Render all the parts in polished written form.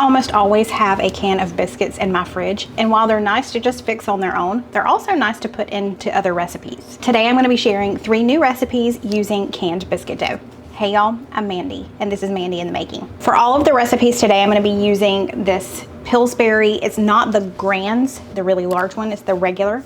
almost always have a can of biscuits in my fridge, and while they're nice to just fix on their own, they're also nice to put into other recipes. Today I'm going to be sharing 3 new recipes using canned biscuit dough. Hey y'all, I'm Mandy, and this is Mandy in the Making. For all of the recipes today, I'm going to be using this Pillsbury. It's not the Grands, the really large one, it's the regular.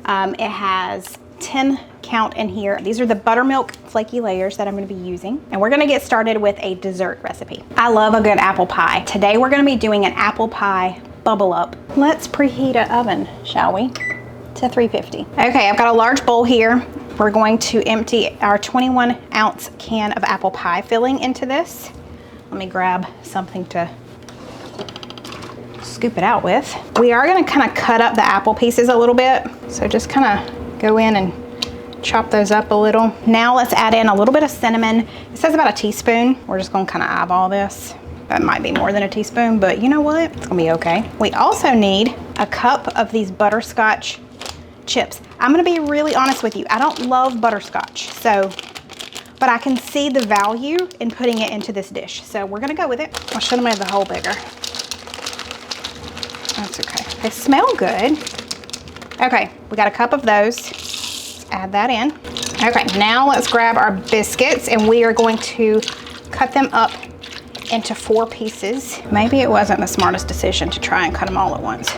It has 10 count in here. These are the buttermilk flaky layers that I'm going to be using, and we're going to get started with a dessert recipe. I love a good apple pie. Today we're going to be doing an apple pie bubble up. Let's preheat an oven, shall we, to 350. Okay, I've got a large bowl here. We're going to empty our 21 ounce can of apple pie filling into this. Let me grab something to scoop it out with. We are going to kind of cut up the apple pieces a little bit, so just kind of go in and chop those up a little. Now let's add in a little bit of cinnamon. It says about a teaspoon. We're just gonna kind of eyeball this. That might be more than a teaspoon, but you know what? It's gonna be okay. We also need a cup of these butterscotch chips. I'm gonna be really honest with you. I don't love butterscotch, but I can see the value in putting it into this dish. So we're gonna go with it. I should have made the hole bigger. That's okay. They smell good. Okay, we got a cup of those. Add that in. Okay, now let's grab our biscuits, and we are going to cut them up into 4 pieces. Maybe it wasn't the smartest decision to try and cut them all at once.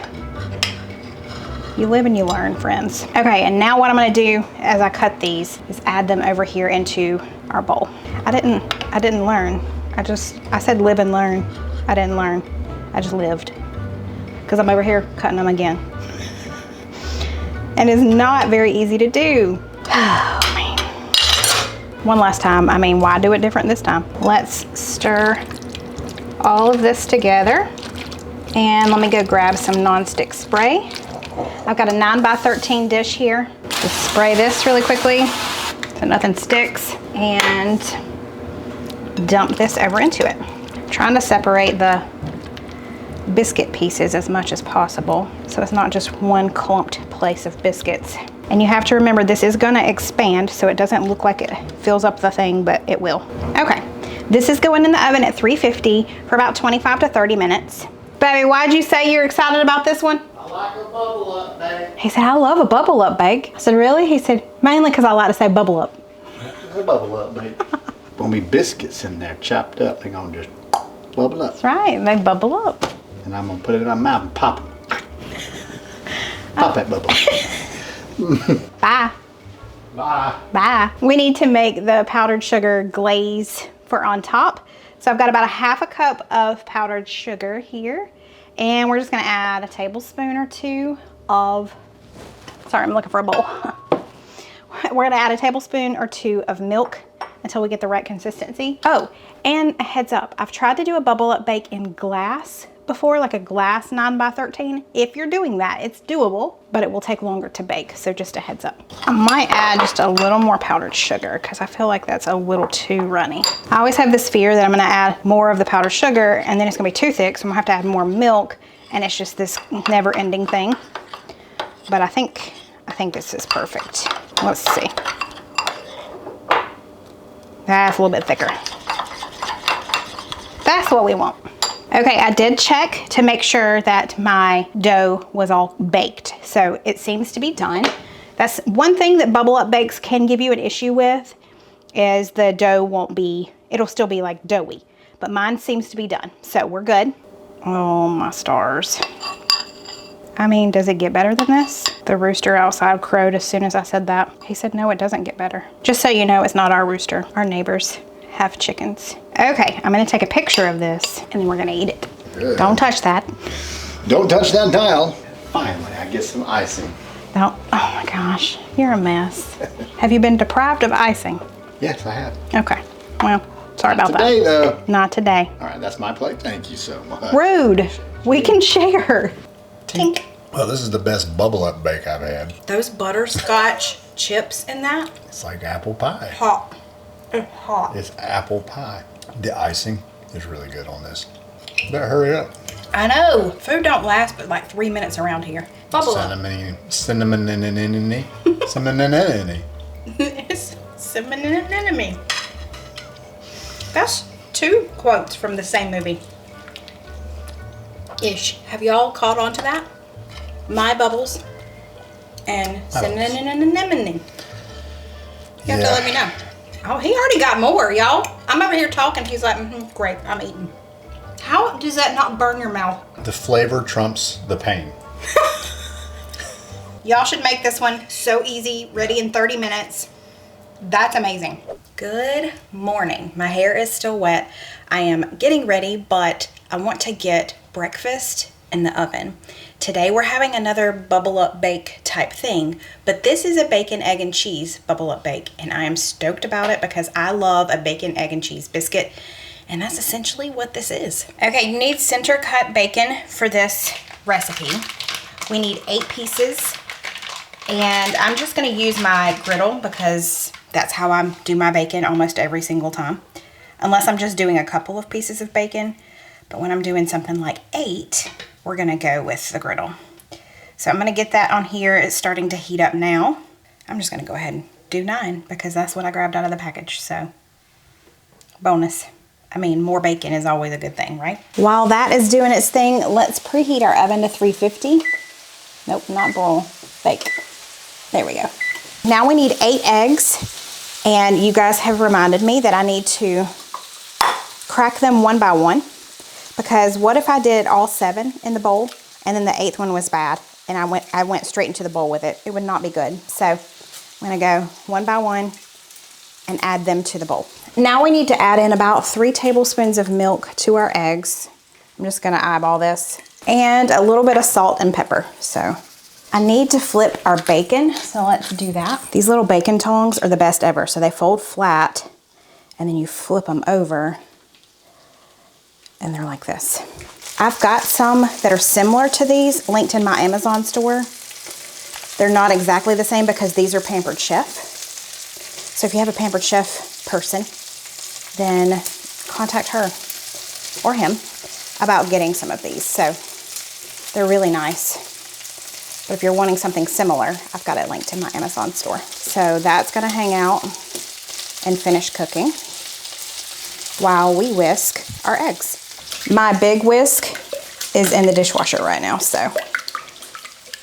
You live and you learn, friends. Okay, and now what I'm gonna do as I cut these is add them over here into our bowl. I didn't learn. I said live and learn. I didn't learn. I just lived. Because I'm over here cutting them again. And it's not very easy to do. Oh, man. One last time. I mean, why do it different this time? Let's stir all of this together. And let me go grab some nonstick spray. I've got a 9x13 dish here. Just spray this really quickly so nothing sticks. And dump this over into it. Trying to separate the biscuit pieces as much as possible, so it's not just one clumped place of biscuits. And you have to remember, this is gonna expand, so it doesn't look like it fills up the thing, but it will. Okay, this is going in the oven at 350 for about 25 to 30 minutes. Baby, why'd you say you're excited about this one? I like a bubble up, babe. He said, I love a bubble up, babe. I said, really? He said, mainly because I like to say bubble up. It's a bubble up, babe. Gonna be biscuits in there chopped up. They're gonna just bubble up. That's right, they bubble up. And I'm gonna put it in my mouth and pop them. Pop that bubble. Bye. Bye. Bye. We need to make the powdered sugar glaze for on top. So I've got about a 1/2 cup of powdered sugar here. And we're just gonna add a tablespoon or 2 of, sorry, I'm looking for a bowl. We're gonna add a tablespoon or 2 of milk until we get the right consistency. Oh, and a heads up, I've tried to do a bubble up bake in glass before, like a glass 9x13. If you're doing that, it's doable, but it will take longer to bake, so just a heads up. I might add just a little more powdered sugar because I feel like that's a little too runny. I always have this fear that I'm gonna add more of the powdered sugar and then it's gonna be too thick, so I'm gonna have to add more milk, and it's just this never-ending thing. But I think this is perfect. Let's see. That's a little bit thicker. That's what we want. Okay, I did check to make sure that my dough was all baked, so it seems to be done. That's one thing that bubble up bakes can give you an issue with, is the dough won't be, it'll still be like doughy, but mine seems to be done, so we're good. Oh my stars. I mean, does it get better than this? The rooster outside crowed as soon as I said that. He said, no, it doesn't get better. Just so you know, it's not our rooster. Our neighbors have chickens. Okay, I'm gonna take a picture of this and then we're gonna eat it. Good. Don't touch that. Don't touch that tile. Finally, I get some icing. Don't, oh my gosh, you're a mess. Have you been deprived of icing? Yes, I have. Okay, well, sorry about that. Not today, though. Not today. All right, that's my plate. Thank you so much. Rude. We can share. Tink. Well, this is the best bubble up bake I've had. Those butterscotch chips in that, It's like apple pie. hot. It's hot. It's apple pie. The icing is really good on this. Better hurry up. I know. Food don't last but like 3 minutes around here. Bubble up. Cinnamon. It's cinnamon. That's 2 quotes from the same movie. Ish. Have y'all caught on to that? My bubbles and cinnamon. You have to let me know. Oh, he already got more, y'all. I'm over here talking. He's like, great, I'm eating. How does that not burn your mouth? The flavor trumps the pain. Y'all should make this one so easy, ready in 30 minutes. That's amazing. Good morning. My hair is still wet. I am getting ready, but I want to get breakfast in the oven. Today we're having another bubble up bake type thing, but this is a bacon, egg, and cheese bubble up bake, and I am stoked about it because I love a bacon, egg, and cheese biscuit, and that's essentially what this is. Okay, you need center cut bacon for this recipe. We need 8 pieces, and I'm just gonna use my griddle because that's how I do my bacon almost every single time, unless I'm just doing a couple of pieces of bacon. But when I'm doing something like 8, we're gonna go with the griddle. So I'm gonna get that on here. It's starting to heat up now. I'm just gonna go ahead and do 9 because that's what I grabbed out of the package, so bonus. I mean, more bacon is always a good thing, right? While that is doing its thing, let's preheat our oven to 350. Nope, not broil, bake. There we go. Now we need 8 eggs, and you guys have reminded me that I need to crack them one by one. Because what if I did all 7 in the bowl and then the 8th one was bad and I went straight into the bowl with it? It would not be good. So I'm gonna go one by one and add them to the bowl. Now we need to add in about 3 tablespoons of milk to our eggs. I'm just gonna eyeball this. And a little bit of salt and pepper. So I need to flip our bacon, so let's do that. These little bacon tongs are the best ever. So they fold flat and then you flip them over. And they're like this. I've got some that are similar to these linked in my Amazon store. They're not exactly the same because these are Pampered Chef. So if you have a Pampered Chef person, then contact her or him about getting some of these. So they're really nice. But if you're wanting something similar, I've got it linked in my Amazon store. So that's gonna hang out and finish cooking while we whisk our eggs. My big whisk is in the dishwasher right now, so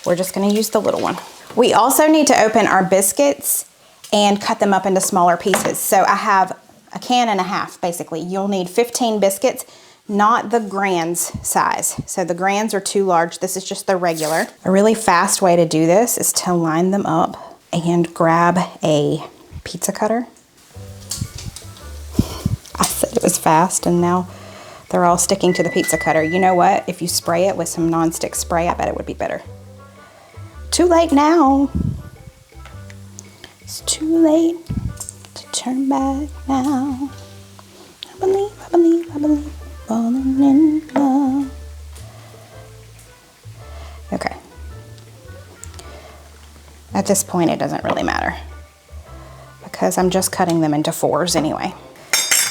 we're just gonna use the little one. We also need to open our biscuits and cut them up into smaller pieces. So I have a can and a half, basically. You'll need 15 biscuits, not the Grands size. So the Grands are too large. This is just the regular. A really fast way to do this is to line them up and grab a pizza cutter. I said it was fast and now they're all sticking to the pizza cutter. You know what? If you spray it with some nonstick spray, I bet it would be better. Too late now. It's too late to turn back now. I believe, falling in love. Okay. At this point, it doesn't really matter because I'm just cutting them into 4s anyway.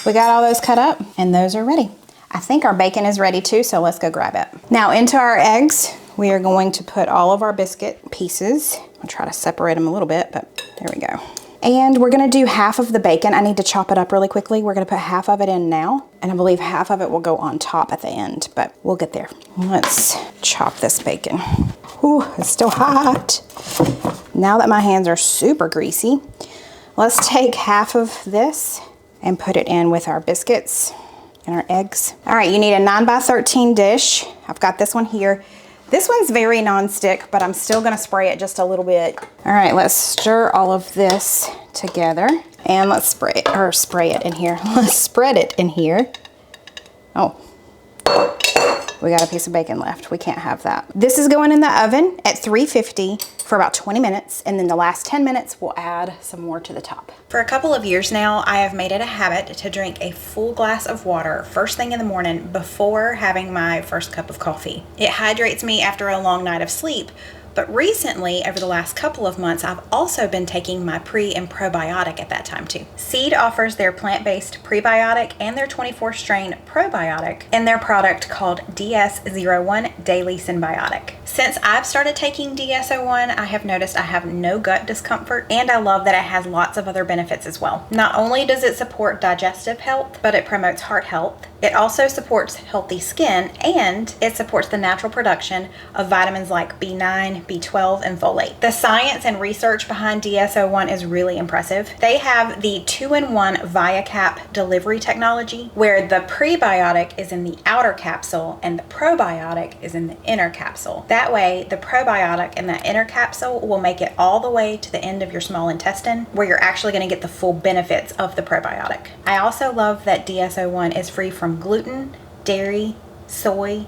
We got all those cut up and those are ready. I think our bacon is ready too, so let's go grab it. Now into our eggs, we are going to put all of our biscuit pieces. I'll try to separate them a little bit, but there we go. And we're gonna do half of the bacon. I need to chop it up really quickly. We're gonna put half of it in now, and I believe half of it will go on top at the end, but we'll get there. Let's chop this bacon. Ooh, it's still hot. Now that my hands are super greasy, let's take half of this and put it in with our biscuits and our eggs. All right, you need a 9x13 dish. I've got this one here. This one's very non-stick, but I'm still gonna spray it just a little bit. All right, let's stir all of this together and let's spray it in here. Let's spread it in here. Oh, we got a piece of bacon left. We can't have that. This is going in the oven at 350 for about 20 minutes, and then the last 10 minutes we'll add some more to the top. For a couple of years now, I have made it a habit to drink a full glass of water first thing in the morning before having my first cup of coffee. It hydrates me after a long night of sleep, but recently, over the last couple of months, I've also been taking my pre and probiotic at that time too. Seed offers their plant-based prebiotic and their 24-strain probiotic in their product called DS01 Daily Symbiotic. Since I've started taking DS01, I have noticed I have no gut discomfort, and I love that it has lots of other benefits as well. Not only does it support digestive health, but it promotes heart health, It also supports healthy skin, and it supports the natural production of vitamins like B9, B12, and folate. The science and research behind DS-01 is really impressive. They have the 2-in-1 ViaCap delivery technology, where the prebiotic is in the outer capsule and the probiotic is in the inner capsule. That way, the probiotic in that inner capsule will make it all the way to the end of your small intestine, where you're actually going to get the full benefits of the probiotic. I also love that DS-01 is free from gluten, dairy, soy,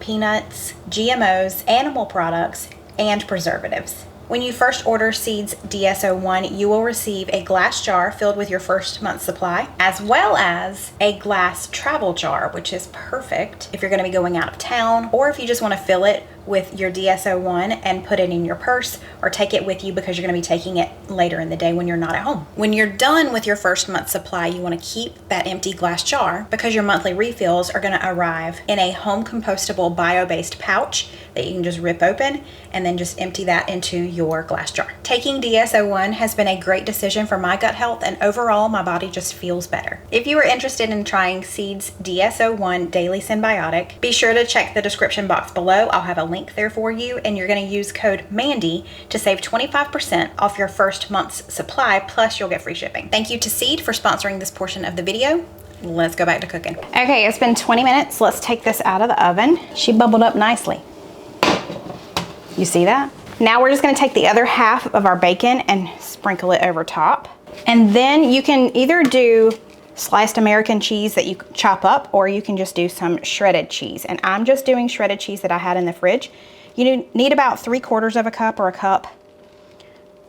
peanuts, GMOs, animal products, and preservatives. When you first order Seeds DS-01, you will receive a glass jar filled with your first month's supply, as well as a glass travel jar, which is perfect if you're going to be going out of town, or if you just want to fill it with your DS-01 and put it in your purse, or take it with you because you're going to be taking it later in the day when you're not at home. When you're done with your first month's supply, you want to keep that empty glass jar because your monthly refills are going to arrive in a home compostable bio-based pouch that you can just rip open and then just empty that into your glass jar. Taking DS-01 has been a great decision for my gut health, and overall my body just feels better. If you are interested in trying Seeds DS-01 Daily Symbiotic, be sure to check the description box below. I'll have a link there for you, and you're going to use code Mandy to save 25% off your first month's supply, plus you'll get free shipping. Thank you to Seed for sponsoring this portion of the video. Let's go back to cooking. Okay, it's been 20 minutes. Let's take this out of the oven. She bubbled up nicely. You see that? Now we're just going to take the other half of our bacon and sprinkle it over top. And then you can either do sliced American cheese that you chop up, or you can just do some shredded cheese. And I'm just doing shredded cheese that I had in the fridge. You need about 3/4 of a cup or a cup,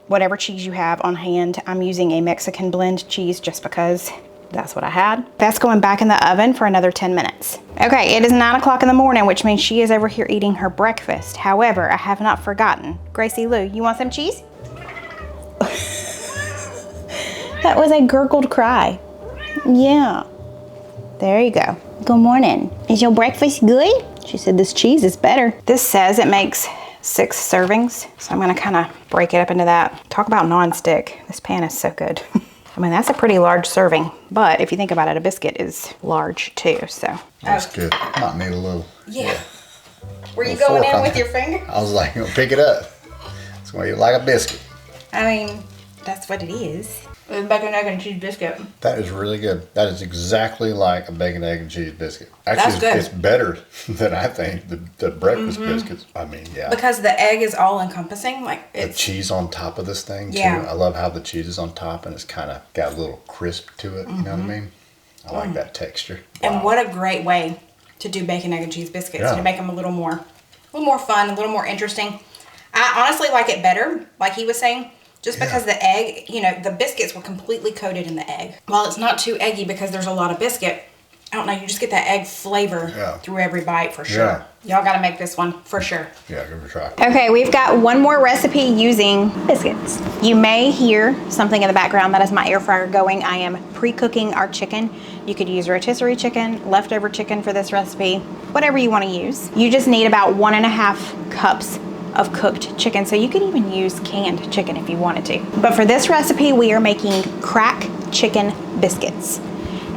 whatever cheese you have on hand. I'm using a Mexican blend cheese just because that's what I had. That's going back in the oven for another 10 minutes. Okay, it is 9 o'clock in the morning, which means she is over here eating her breakfast. However, I have not forgotten. Gracie Lou, you want some cheese? That was a gurgled cry. Yeah. There you go. Good morning. Is your breakfast good? She said this cheese is better. This says it makes 6 servings, so I'm gonna kind of break it up into that. Talk about non-stick. This pan is so good. I mean, that's a pretty large serving, but if you think about it, a biscuit is large too, so. That's good. Might need a little. Yeah. Were you going in with your finger? I was like, pick it up. It's gonna eat like a biscuit. I mean, that's what it is. It's bacon, egg, and cheese biscuit. That is really good. That is exactly like a bacon, egg, and cheese biscuit. Actually, That's good. It's better than I think the breakfast biscuits. I mean, yeah. Because the egg is all encompassing, like The cheese on top of this thing too. Yeah. I love how the cheese is on top and it's kind of got a little crisp to it. You know what I mean? I like that texture. And Wow. what a great way to do bacon, egg, and cheese biscuits, Yeah. to make them a little more fun, a little more interesting. I honestly like it better, like he was saying, just because the egg, you know, the biscuits were completely coated in the egg. While it's not too eggy because there's a lot of biscuit, I don't know, you just get that egg flavor through every bite for sure. Y'all gotta make this one for sure. Yeah, give it a try. Okay, we've got one more recipe using biscuits. You may hear something in the background. That is my air fryer going. I am pre-cooking our chicken. You could use rotisserie chicken, leftover chicken for this recipe, whatever you want to use. You just need about 1.5 cups of cooked chicken, so you could even use canned chicken if you wanted to. But for this recipe, we are making crack chicken biscuits.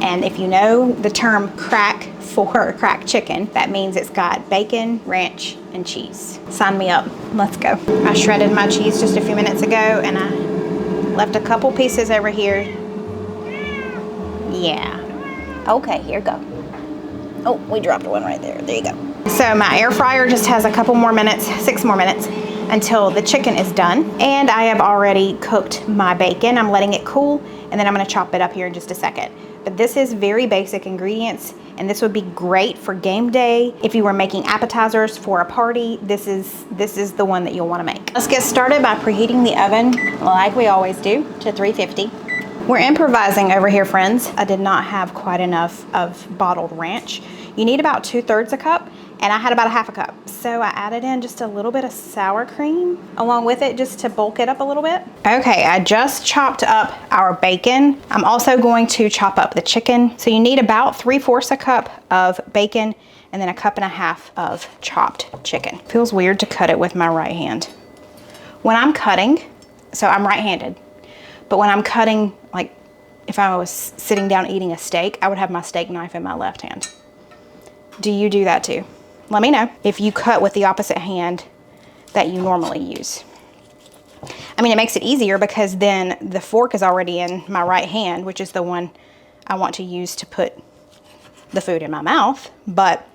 And if you know the term crack for cracked chicken, that means it's got bacon, ranch, and cheese. Sign me up. Let's go. I shredded my cheese just a few minutes ago, and I left a couple pieces over here. Yeah. Okay, here you go. Oh, we dropped one right there. There you go. So my air fryer just has a couple more minutes, 6 more minutes, until the chicken is done. And I have already cooked my bacon. I'm letting it cool, and then I'm gonna chop it up here in just a second. But this is very basic ingredients, and this would be great for game day. If you were making appetizers for a party, this is the one that you'll wanna make. Let's get started by preheating the oven, like we always do, to 350. We're improvising over here, friends. I did not have quite enough of bottled ranch. You need about 2/3 a cup, and I had about 1/2 cup. So I added in just a little bit of sour cream along with it, just to bulk it up a little bit. Okay, I just chopped up our bacon. I'm also going to chop up the chicken. So you need about 3/4 a cup of bacon and then 1.5 cups of chopped chicken. Feels weird to cut it with my right hand. When I'm cutting, so I'm right-handed, but when I'm cutting, like, if I was sitting down eating a steak, I would have my steak knife in my left hand. Do you do that too? Let me know if you cut with the opposite hand that you normally use. I mean, it makes it easier because then the fork is already in my right hand, which is the one I want to use to put the food in my mouth, but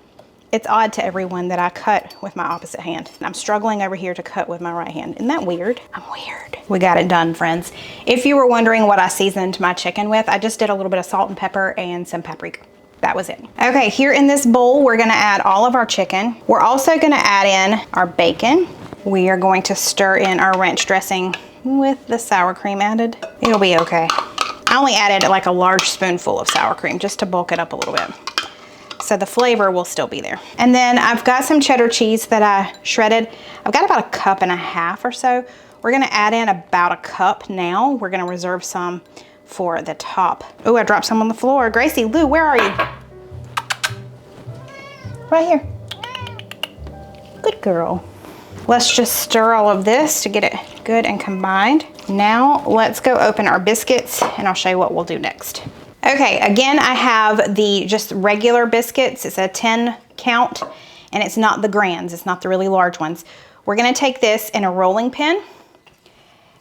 it's odd to everyone that I cut with my opposite hand. I'm struggling over here to cut with my right hand. Isn't that weird? I'm weird. We got it done, friends. If you were wondering what I seasoned my chicken with, I just did a little bit of salt and pepper and some paprika. That was it. Okay, here in this bowl, we're gonna add all of our chicken. We're also gonna add in our bacon. We are going to stir in our ranch dressing with the sour cream added. It'll be okay. I only added like a large spoonful of sour cream just to bulk it up a little bit, so the flavor will still be there. And then I've got some cheddar cheese that I shredded. I've got about 1.5 cups or so. We're gonna add in about 1 cup now. We're gonna reserve some for the top. Oh, I dropped some on the floor. Gracie, Lou, where are you? Right here. Good girl. Let's just stir all of this to get it good and combined. Now let's go open our biscuits and I'll show you what we'll do next. Okay, again, I have the just regular biscuits. It's a 10 count and it's not the grands. It's not the really large ones. We're gonna take this in a rolling pin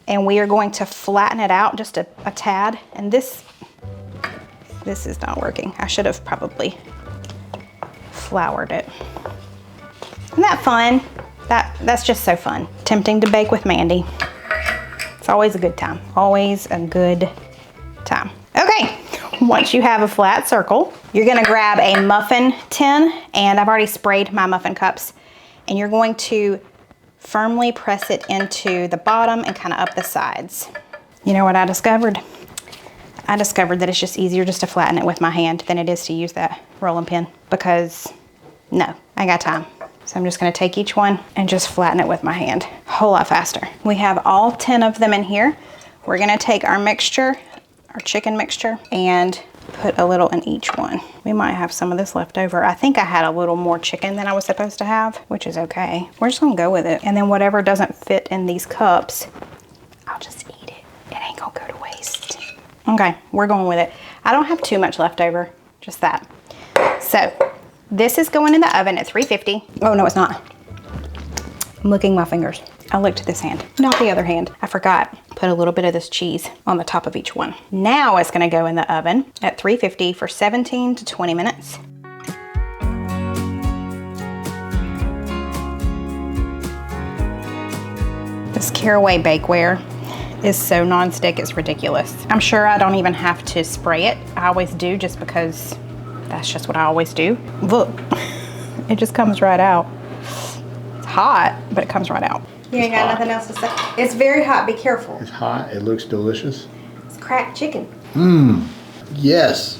and we are going to flatten it out just a tad. And this is not working. I should have probably floured it. Isn't that fun? That's just so fun. Tempting to bake with Mandy. It's always a good time. Always a good time. Okay, once you have a flat circle, you're gonna grab a muffin tin, and I've already sprayed my muffin cups, and you're going to firmly press it into the bottom and kind of up the sides. You know what I discovered? I discovered that it's just easier just to flatten it with my hand than it is to use that rolling pin, because no, I ain't got time. So I'm just gonna take each one and just flatten it with my hand. A whole lot faster. We have all 10 of them in here. We're gonna take our mixture, our chicken mixture, and put a little in each one. We might have some of this left over. I think I had a little more chicken than I was supposed to have, which is okay. We're just gonna go with it. And then whatever doesn't fit in these cups, I'll just eat it. It ain't gonna go to waste. Okay, we're going with it. I don't have too much left over, just that. So this is going in the oven at 350. Oh no, it's not. I'm licking my fingers. I licked this hand, not the other hand. I forgot. Put a little bit of this cheese on the top of each one. Now it's gonna go in the oven at 350 for 17 to 20 minutes. This Caraway bakeware is so non-stick, it's ridiculous. I'm sure I don't even have to spray it. I always do just because that's just what I always do. Look, it just comes right out. It's hot, but it comes right out. You ain't got nothing else to say? It's very hot, be careful. It's hot, it looks delicious. It's cracked chicken. Yes,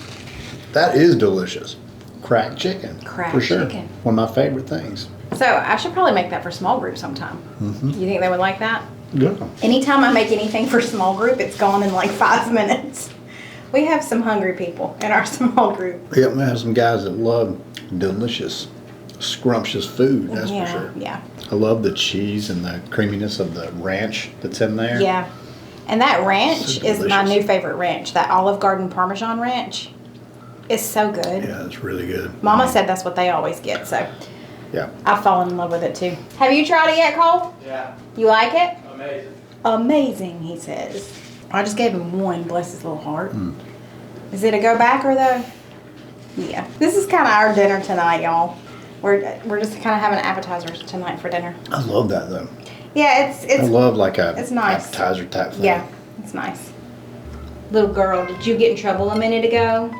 that is delicious. Cracked chicken, Cracked for sure. chicken. One of my favorite things. So I should probably make that for small group sometime. You think they would like that? Yeah. Anytime I make anything for small group, it's gone in like 5 minutes. We have some hungry people in our small group. Yeah, we have some guys that love delicious, scrumptious food, that's for sure. Yeah. I love the cheese and the creaminess of the ranch that's in there. Yeah. And that ranch So is my delicious. new favorite ranch. That Olive Garden Parmesan ranch is so good. Yeah, it's really good. Mama said that's what they always get, so Yeah. I've fallen in love with it too. Have you tried it yet, Cole? Yeah, You like it? amazing. Amazing, he says. I just gave him one, bless his little heart. Is it a go backer though? Yeah. This is kind of our dinner tonight, y'all. We're just kind of having appetizers tonight for dinner. I love that though. Yeah, I it's love like a it's nice. appetizer type thing. Yeah, it's nice. Little girl, did you get in trouble a minute ago?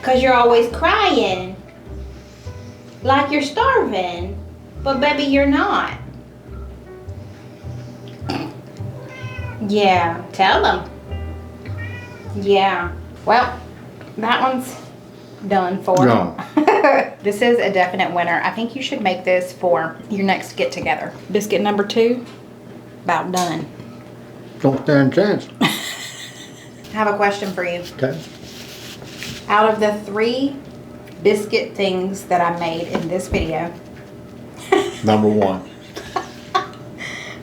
'Cause you're always crying. Like you're starving. But baby, you're not. Yeah, tell them. Yeah. Well, that one's done for. Gone. This is a definite winner. I think you should make this for your next get together. Biscuit number 2, about done. Don't stand a chance. I have a question for you. Okay. Out of the 3 biscuit things that I made in this video, Number 1.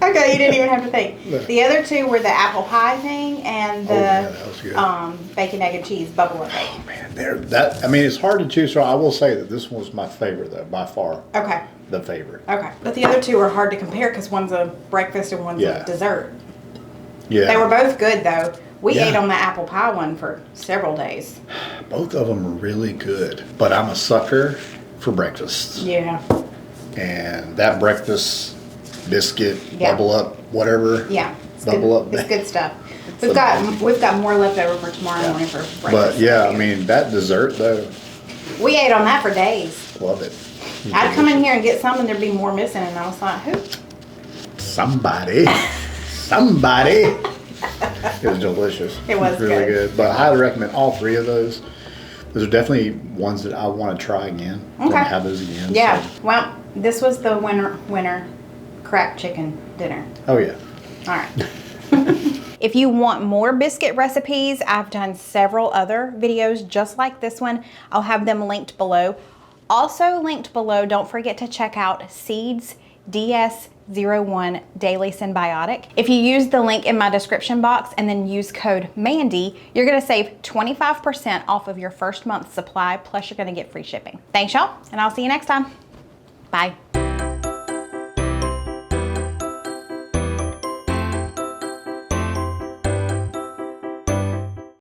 Okay, you didn't even have to think. No. The other two were the apple pie thing and the yeah, that was good. bacon, egg, and cheese bubble and bake. Oh man, I mean, it's hard to choose from. I will say that this one was my favorite though, by far. Okay. The favorite. Okay. But the other two are hard to compare because one's a breakfast and one's Yeah. a dessert. Yeah. They were both good though. We Yeah. ate on the apple pie one for several days. Both of them are really good, but I'm a sucker for breakfasts. Yeah. And that breakfast biscuit, Yeah. bubble up, whatever. Yeah. It's Bubble good. up. It's good stuff. We've got more left over for tomorrow morning for breakfast. But yeah, I mean, that dessert though, we ate on that for days. love it. I'd come in here and get some and there'd be more missing and I was like, who? Somebody. It was delicious. It was really good. good. But I highly recommend all three of those. Those are definitely ones that I want to try again. Want Okay. to have those again. Yeah. So. Well, this was the winner cracked chicken dinner. Oh yeah. All right. If you want more biscuit recipes, I've done several other videos just like this one. I'll have them linked below. Also linked below, don't forget to check out Seeds DS01 Daily Symbiotic. If you use the link in my description box and then use code Mandy, you're gonna save 25% off of your first month's supply, plus you're gonna get free shipping. Thanks y'all, and I'll see you next time. Bye.